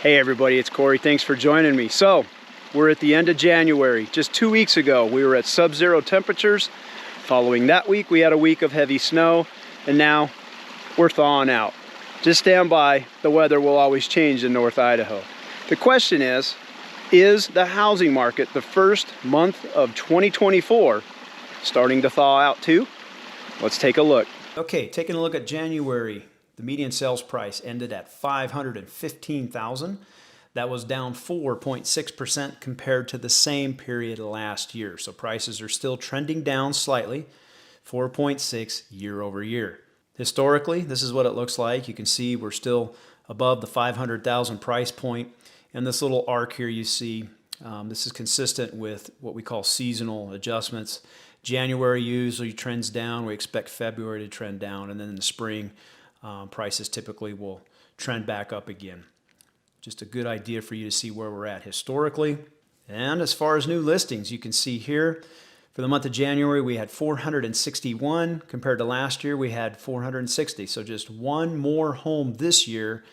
Hey everybody, it's Kory. Thanks for joining me. So, we're at the end of January. Just 2 weeks ago, we were at sub-zero temperatures. Following that week, we had a week of heavy snow, and now we're thawing out. Just stand by. The weather will always change in North Idaho. The question is the housing market the first month of 2024 starting to thaw out too? Let's take a look. Okay, taking a look at January. The median sales price ended at $515,000. That was down 4.6% compared to the same period last year. So prices are still trending down slightly, 4.6 year over year. Historically, this is what it looks like. You can see we're still above the 500,000 price point. And this little arc here you see, this is consistent with what we call seasonal adjustments. January usually trends down. We expect February to trend down. And then in the spring, prices typically will trend back up again. Just a good idea for you to see where we're at historically. And as far as new listings, you can see here for the month of January we had 461 compared to last year we had 460. So just one more home this year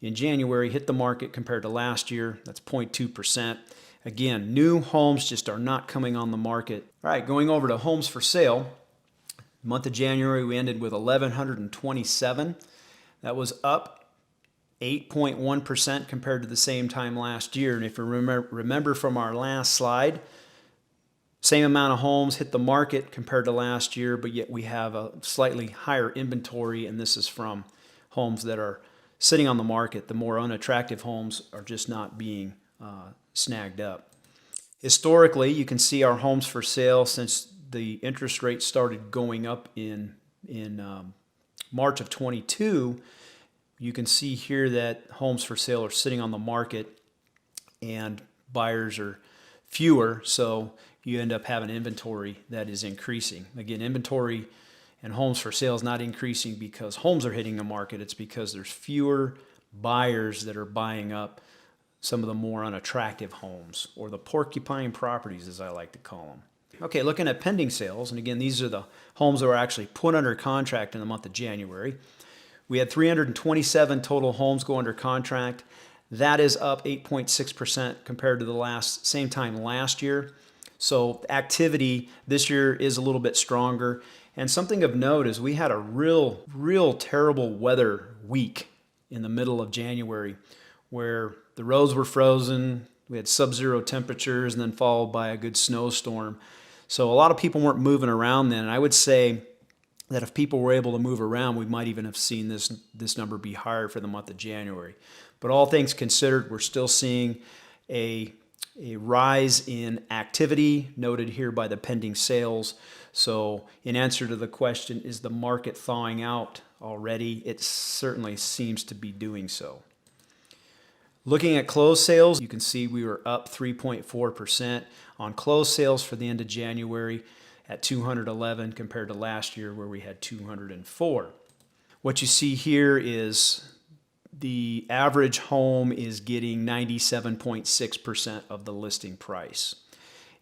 in January hit the market compared to last year. That's 0.2%. Again, new homes just are not coming on the market. All right, going over to homes for sale. Month of January, we ended with 1,127. That was up 8.1% compared to the same time last year. And if you remember from our last slide, same amount of homes hit the market compared to last year, but yet we have a slightly higher inventory, and this is from homes that are sitting on the market. The more unattractive homes are just not being snagged up. Historically, you can see our homes for sale since the interest rate started going up in March of 22, you can see here that homes for sale are sitting on the market and buyers are fewer, so you end up having inventory that is increasing. Again, inventory and homes for sale is not increasing because homes are hitting the market. It's because there's fewer buyers that are buying up some of the more unattractive homes, or the porcupine properties as I like to call them. Okay, looking at pending sales, and again, these are the homes that were actually put under contract in the month of January. We had 327 total homes go under contract. That is up 8.6% compared to the same time last year. So activity this year is a little bit stronger. And something of note is we had a real terrible weather week in the middle of January where the roads were frozen, we had sub-zero temperatures, and then followed by a good snowstorm. So a lot of people weren't moving around then. And I would say that if people were able to move around, we might even have seen this number be higher for the month of January. But all things considered, we're still seeing a rise in activity noted here by the pending sales. So in answer to the question, is the market thawing out already? It certainly seems to be doing so. Looking at closed sales, you can see we were up 3.4% on closed sales for the end of January at 211 compared to last year where we had 204. What you see here is the average home is getting 97.6% of the listing price.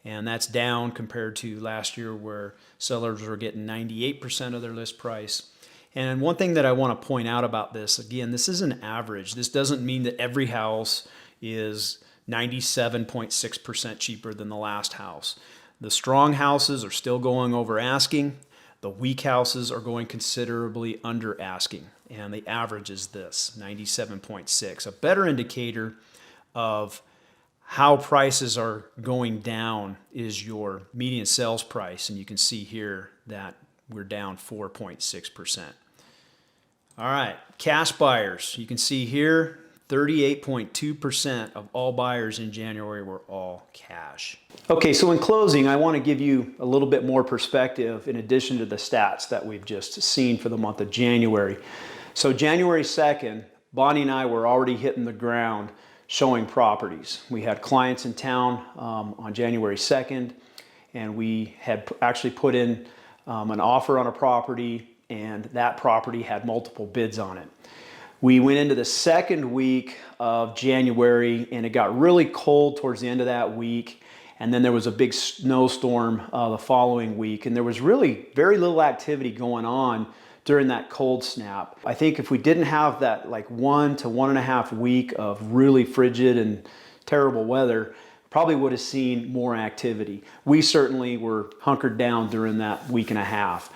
And that's down compared to last year where sellers were getting 98% of their list price. And one thing that I want to point out about this, again, this is an average. This doesn't mean that every house is 97.6% cheaper than the last house. The strong houses are still going over asking. The weak houses are going considerably under asking. And the average is this, 97.6. A better indicator of how prices are going down is your median sales price. And you can see here that we're down 4.6%. All right, cash buyers. You can see here 38.2% of all buyers in January were all cash. Okay, so in closing, I want to give you a little bit more perspective in addition to the stats that we've just seen for the month of January. So January 2nd, Bonnie and I were already hitting the ground showing properties. We had clients in town on January 2nd, and we had actually put in an offer on a property, and that property had multiple bids on it. We went into the second week of January, and it got really cold towards the end of that week, and then there was a big snowstorm the following week, and there was really very little activity going on during that cold snap. I think if we didn't have that like 1 to 1.5 week of really frigid and terrible weather, probably would have seen more activity. We certainly were hunkered down during that week and a half.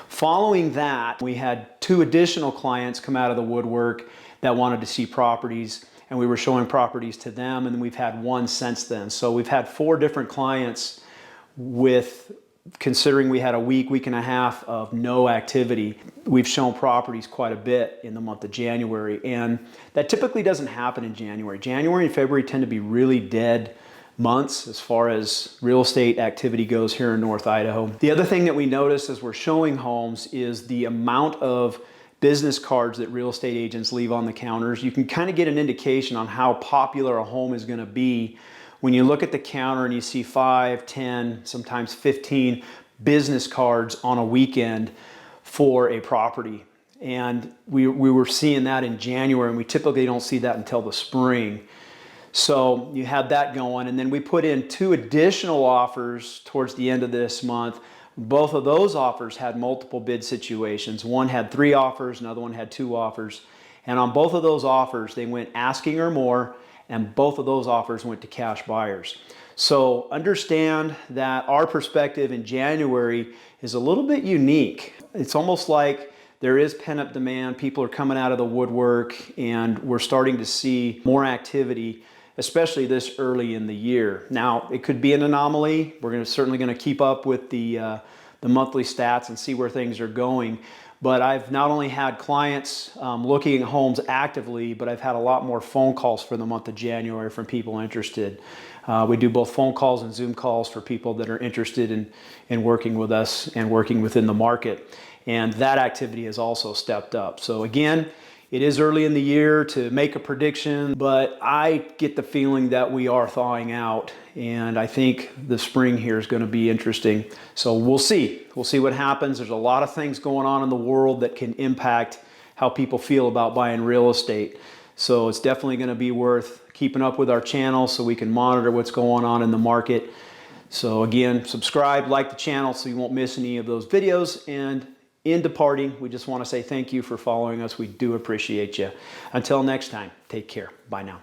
Following that, we had 2 additional clients come out of the woodwork that wanted to see properties, and we were showing properties to them, and we've had 1 since then. So we've had 4 different clients with, considering we had a week and a half of no activity, we've shown properties quite a bit in the month of January, and that typically doesn't happen in January. January and February tend to be really dead months as far as real estate activity goes here in North Idaho. The other thing that we notice as we're showing homes is the amount of business cards that real estate agents leave on the counters. You can kind of get an indication on how popular a home is going to be when you look at the counter and you see 5, 10, sometimes 15 business cards on a weekend for a property. And we were seeing that in January, and we typically don't see that until the spring. So you had that going, and then we put in 2 additional offers towards the end of this month. Both of those offers had multiple bid situations. One had 3 offers, another one had 2 offers. And on both of those offers, they went asking or more, and both of those offers went to cash buyers. So understand that our perspective in January is a little bit unique. It's almost like there is pent-up demand. People are coming out of the woodwork, and we're starting to see more activity, especially this early in the year. Now, it could be an anomaly. We're certainly going to keep up with the monthly stats and see where things are going. But I've not only had clients looking at homes actively, but I've had a lot more phone calls for the month of January from people interested. We do both phone calls and Zoom calls for people that are interested in working with us and working within the market. And that activity has also stepped up. So again, it is early in the year to make a prediction, but I get the feeling that we are thawing out, and I think the spring here is going to be interesting. So we'll see. We'll see what happens. There's a lot of things going on in the world that can impact how people feel about buying real estate. So it's definitely going to be worth keeping up with our channel so we can monitor what's going on in the market. So again, subscribe, like the channel so you won't miss any of those videos. And in departing, we just want to say thank you for following us. We do appreciate you. Until next time, take care. Bye now.